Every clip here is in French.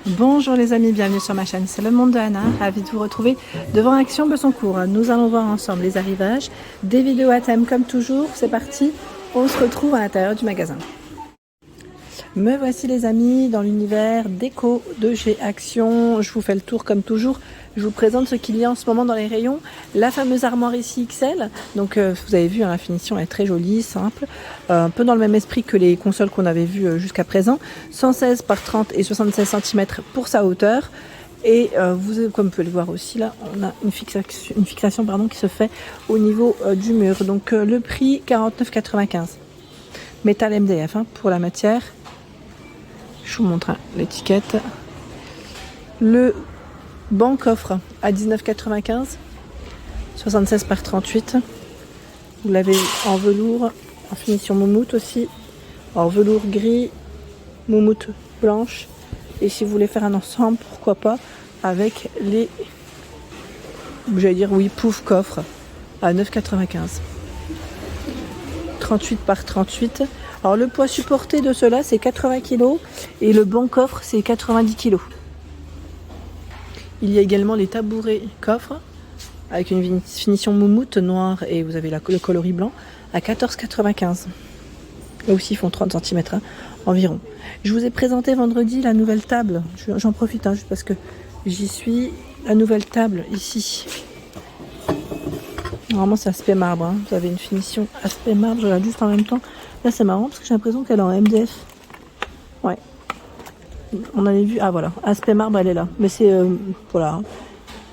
Bonjour les amis, bienvenue sur ma chaîne, c'est le monde de Anna, ravie de vous retrouver devant Action Besancourt. Nous allons voir ensemble les arrivages, des vidéos à thème comme toujours, c'est parti, on se retrouve à l'intérieur du magasin. Me voici les amis dans l'univers déco de chez Action, je vous fais le tour comme toujours, je vous présente ce qu'il y a en ce moment dans les rayons, la fameuse armoire ici XL, donc vous avez vu, hein, la finition est très jolie, simple, un peu dans le même esprit que les consoles qu'on avait vues jusqu'à présent, 116 par 30 et 76 cm pour sa hauteur, et comme vous pouvez le voir aussi là, on a une fixation qui se fait au niveau du mur, donc le prix 49,95, métal MDF hein, pour la matière. Je vous montre l'étiquette. Le banc coffre à 19,95, 76 par 38. Vous l'avez en velours, en finition moumoute aussi, en velours gris, moumoute blanche. Et si vous voulez faire un ensemble, pourquoi pas, avec les, j'allais dire oui, pouf coffre à 9,95. 38 par 38. Alors le poids supporté de cela c'est 80 kg et le banc coffre c'est 90 kg. Il y a également les tabourets coffres avec une finition moumoute noire et vous avez le coloris blanc à 14,95. Là aussi ils font 30 cm hein, environ. Je vous ai présenté vendredi la nouvelle table, j'en profite hein, juste parce que j'y suis, la nouvelle table ici. Normalement c'est aspect marbre, hein. Vous avez une finition aspect marbre, je regarde juste en même temps. Là c'est marrant parce que j'ai l'impression qu'elle est en MDF. Ouais. On avait vu, ah voilà, aspect marbre elle est là. Mais c'est, voilà.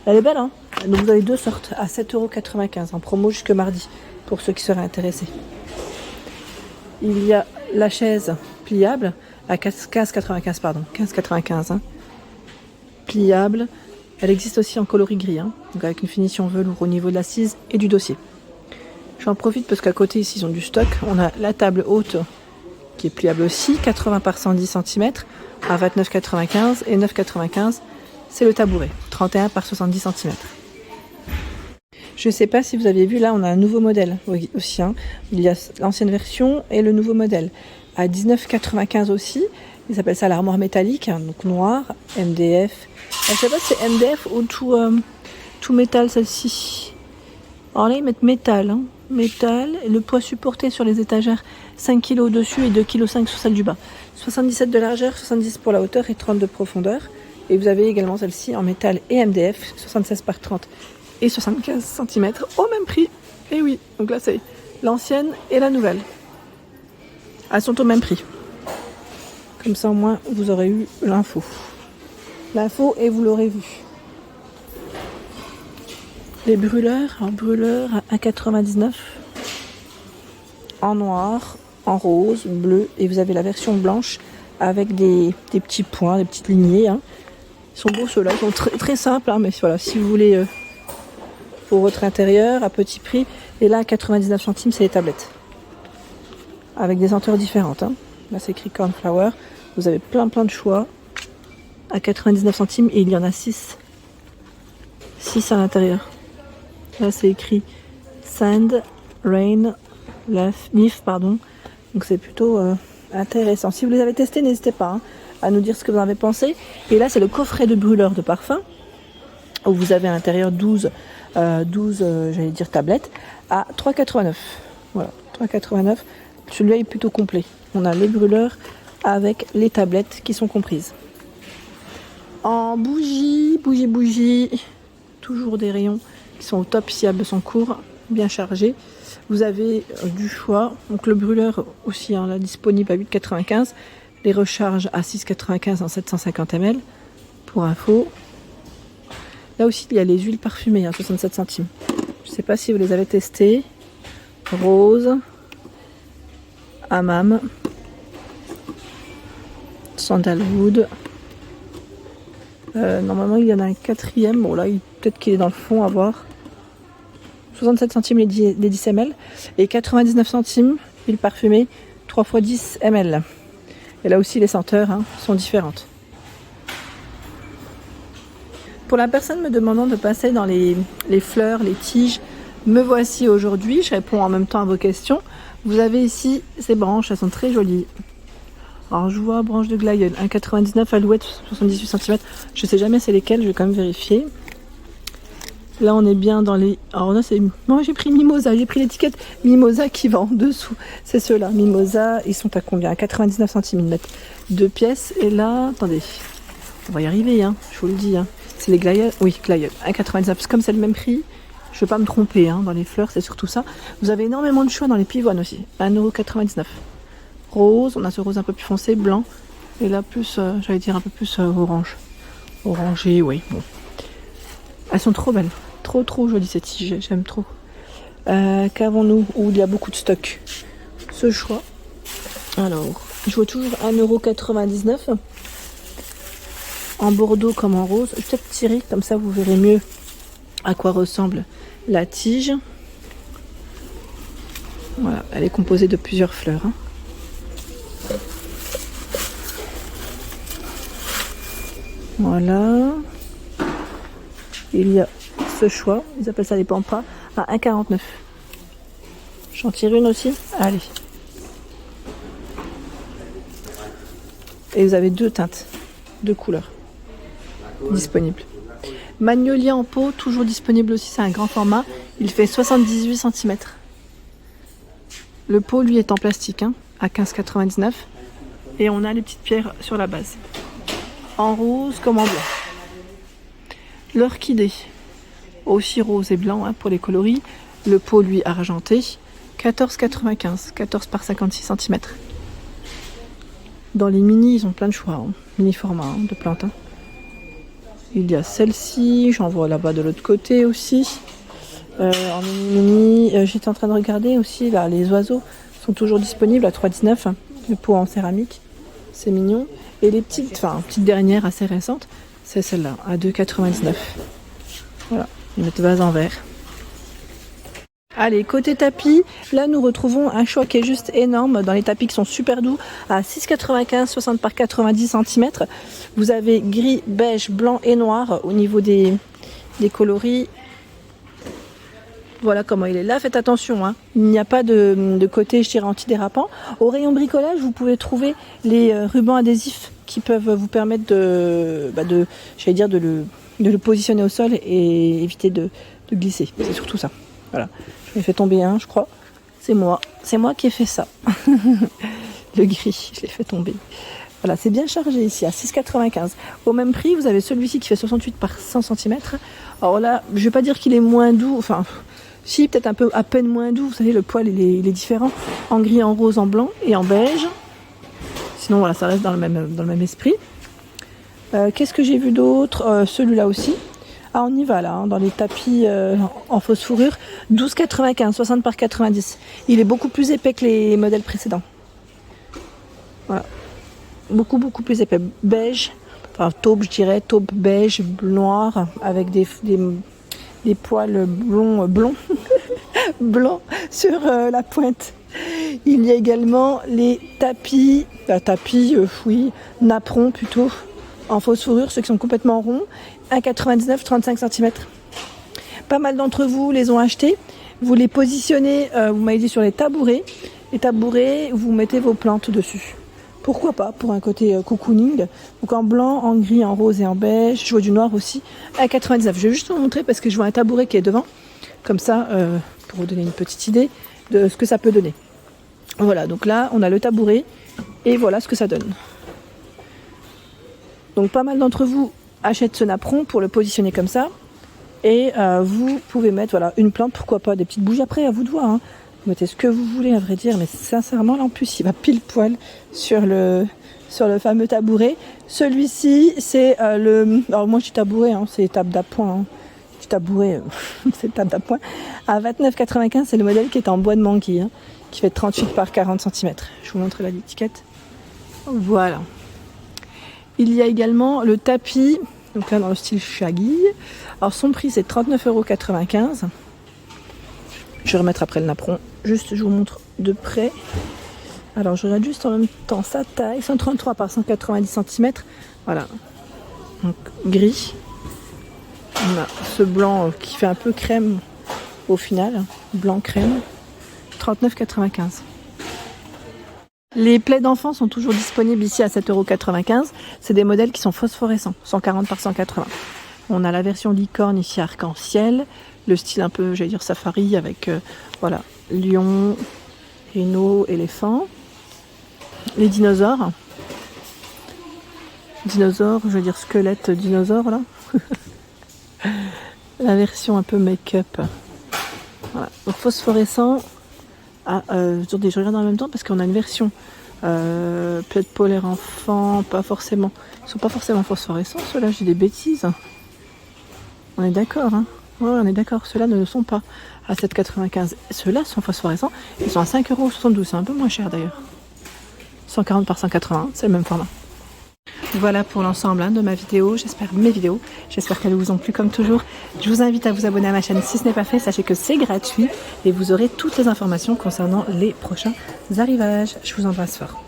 Elle est belle hein. Donc vous avez deux sortes à 7,95 € en promo jusque mardi pour ceux qui seraient intéressés. Il y a la chaise pliable à 15,95 pardon, 15,95 hein. Pliable. Elle existe aussi en coloris gris, hein, donc avec une finition velours au niveau de l'assise et du dossier. J'en profite parce qu'à côté ici ils ont du stock. On a la table haute qui est pliable aussi, 80 par 110 cm à 29,95 et 9,95 c'est le tabouret, 31 par 70 cm. Je ne sais pas si vous avez vu, là on a un nouveau modèle aussi. Hein. Il y a l'ancienne version et le nouveau modèle à 19,95 aussi. Ils appellent ça l'armoire métallique, hein, donc noir, MDF. Je ne sais pas si c'est MDF ou tout métal celle-ci. Alors là ils mettent métal, hein. Métal, et le poids supporté sur les étagères 5 kg au-dessus et 2,5 kg sur celle du bas. 77 de largeur, 70 pour la hauteur et 30 de profondeur. Et vous avez également celle-ci en métal et MDF, 76 par 30 et 75 cm au même prix. Et oui, donc là c'est l'ancienne et la nouvelle. Elles sont au même prix. Comme ça au moins vous aurez eu l'info. L'info et vous l'aurez vu. Les brûleurs, en brûleur à 1,99 en noir, en rose, bleu et vous avez la version blanche avec des petits points, des petites lignées. Hein. Ils sont beaux ceux-là, ils sont très, très simples, hein, mais voilà, si vous voulez pour votre intérieur à petit prix. Et là à 99 centimes c'est les tablettes avec des senteurs différentes. Hein. Là c'est écrit Cornflower, vous avez plein de choix à 99 centimes et il y en a 6 à l'intérieur. Là c'est écrit Sand, Rain, Leaf, pardon. Donc c'est plutôt intéressant. Si vous les avez testés, n'hésitez pas hein, à nous dire ce que vous en avez pensé. Et là c'est le coffret de brûleur de parfum où vous avez à l'intérieur 12 j'allais dire tablettes à 3,89. Voilà, 3,89. Celui-là est plutôt complet. On a les brûleurs avec les tablettes qui sont comprises. En bougie, toujours des rayons qui sont au top ici à Besancourt, bien chargés. Vous avez du choix. Donc le brûleur aussi hein, là, disponible à 8,95. Les recharges à 6,95 en 750 ml. Pour info. Là aussi il y a les huiles parfumées à 67 centimes. Je ne sais pas si vous les avez testées. Rose, hammam, sandalwood. Normalement il y en a un quatrième. Bon là peut-être qu'il est dans le fond à voir. 67 centimes les 10 ml et 99 centimes huile parfumée 3 x 10 ml. Et là aussi les senteurs hein, sont différentes. Pour la personne me demandant de passer dans les fleurs, les tiges, me voici aujourd'hui. Je réponds en même temps à vos questions. Vous avez ici ces branches, elles sont très jolies. Alors je vois branche de glaïeul, 1,99, alouette 78 cm. Je sais jamais c'est lesquels, je vais quand même vérifier. Là on est bien dans les... Alors là c'est... Moi j'ai pris Mimosa, j'ai pris l'étiquette Mimosa qui va en dessous. C'est ceux-là, Mimosa, ils sont à combien? À 99 cm. 2 pièces. Et là, attendez, on va y arriver, hein, je vous le dis. Hein. C'est les glaïeuls, oui glaïeul, 1,99. Comme c'est le même prix, je ne veux pas me tromper, hein, dans les fleurs c'est surtout ça. Vous avez énormément de choix dans les pivoines aussi, 1,99 €. Rose, on a ce rose un peu plus foncé, blanc. Et là plus, j'allais dire un peu plus orange. Orangé, oui, bon. Elles sont trop belles. Trop jolies ces tiges, j'aime trop. Qu'avons-nous? Où il y a beaucoup de stock. Ce choix. Alors, je vois toujours 1,99 €. En bordeaux comme en rose. Je vais peut-être tirer, comme ça vous verrez mieux à quoi ressemble la tige. Voilà, elle est composée de plusieurs fleurs. Hein. Voilà. Il y a ce choix, ils appellent ça des pampas, à 1,49 €. J'en tire une aussi. Allez. Et vous avez 2 teintes, 2 couleurs disponibles. Magnolia en pot, toujours disponible aussi, c'est un grand format. Il fait 78 cm. Le pot, lui, est en plastique, hein, à 15,99 €. Et on a les petites pierres sur la base. En rose comme en blanc. L'orchidée, aussi rose et blanc, hein, pour les coloris. Le pot, lui, argenté, 14,95 €, 14 par 56 cm. Dans les mini, ils ont plein de choix, hein, mini format, hein, de plantes. Hein. Il y a celle-ci, j'en vois là-bas de l'autre côté aussi. En mini, j'étais en train de regarder aussi, là, les oiseaux sont toujours disponibles à 3,19 €. Hein, le pot en céramique, c'est mignon. Et les petites dernières assez récentes, c'est celle-là, à 2,99 €. Voilà, une autre vase en verre. Allez, côté tapis, là nous retrouvons un choix qui est juste énorme dans les tapis qui sont super doux à 6,95 €, 60 par 90 cm. Vous avez gris, beige, blanc et noir au niveau des coloris. Voilà comment il est là, faites attention, hein. Il n'y a pas de côté, je dirais, antidérapant. Au rayon bricolage, vous pouvez trouver les rubans adhésifs qui peuvent vous permettre de le positionner au sol et éviter de glisser. C'est surtout ça. Voilà, je l'ai fait tomber un, je crois. C'est moi qui ai fait ça. Le gris, je l'ai fait tomber. Voilà, c'est bien chargé ici, à 6,95 €. Au même prix, vous avez celui-ci qui fait 68 par 100 cm. Alors là, je vais pas dire qu'il est moins doux, enfin, si, peut-être un peu, à peine moins doux. Vous savez, le poil, il est différent. En gris, en rose, en blanc et en beige. Sinon, voilà, ça reste dans le même esprit. Qu'est-ce que j'ai vu d'autre? Celui-là aussi. Ah, on y va là, hein, dans les tapis en fausse fourrure. 12,95 €, 60 par 90. Il est beaucoup plus épais que les modèles précédents. Voilà. Beaucoup plus épais. Beige, enfin taupe, je dirais, taupe beige, noir, avec des poils blonds, blancs sur la pointe. Il y a également les tapis, oui, napperons plutôt, en fausse fourrure, ceux qui sont complètement ronds, 1,99 €, 35 cm. Pas mal d'entre vous les ont achetés. Vous les positionnez, vous m'avez dit, sur les tabourets. Les tabourets, vous mettez vos plantes dessus. Pourquoi pas, pour un côté cocooning. Donc en blanc, en gris, en rose et en beige. Je vois du noir aussi, 1,99 €. Je vais juste vous montrer parce que je vois un tabouret qui est devant. Comme ça, pour vous donner une petite idée de ce que ça peut donner. Voilà, donc là, on a le tabouret. Et voilà ce que ça donne. Donc pas mal d'entre vous achètent ce napperon pour le positionner comme ça. Et vous pouvez mettre, voilà, une plante, pourquoi pas, des petites bougies. Après, à vous de voir, hein. Vous mettez ce que vous voulez, à vrai dire, mais sincèrement, là en plus, il va pile poil sur le fameux tabouret. Celui-ci, c'est alors moi je dis tabouret, hein, c'est table d'appoint. Hein. Je dis tabouret, c'est table d'appoint. À 29,95 €, c'est le modèle qui est en bois de manguier, hein, qui fait 38 par 40 cm. Je vous montre là l'étiquette. Voilà. Il y a également le tapis, donc là dans le style shaggy. Alors son prix, c'est 39,95 €. Je vais remettre après le napperon. Juste, je vous montre de près. Alors, je regarde juste en même temps sa taille. 133 par 190 cm. Voilà. Donc, gris. On a ce blanc qui fait un peu crème au final. Blanc crème. 39,95 €. Les plaids d'enfants sont toujours disponibles ici à 7,95 €. C'est des modèles qui sont phosphorescents, 140 par 180. On a la version licorne ici arc-en-ciel, le style un peu, j'allais dire safari avec voilà, lion, rhino, éléphant. Les dinosaures. Dinosaures, je veux dire squelette dinosaure là. La version un peu make-up. Voilà. Donc phosphorescent. Ah, je regarde en même temps parce qu'on a une version peut-être polaire enfant, pas forcément. Ils sont pas forcément phosphorescents, ceux-là, j'ai des bêtises. On est d'accord, hein. Ouais, on est d'accord, ceux-là ne le sont pas à 7,95 €. Ceux-là sont phosphorescents, ils sont à 5,72 €, c'est un peu moins cher d'ailleurs. 140 par 180, c'est le même format. Voilà pour l'ensemble de ma vidéo, mes vidéos, j'espère qu'elles vous ont plu comme toujours. Je vous invite à vous abonner à ma chaîne si ce n'est pas fait, sachez que c'est gratuit et vous aurez toutes les informations concernant les prochains arrivages. Je vous embrasse fort.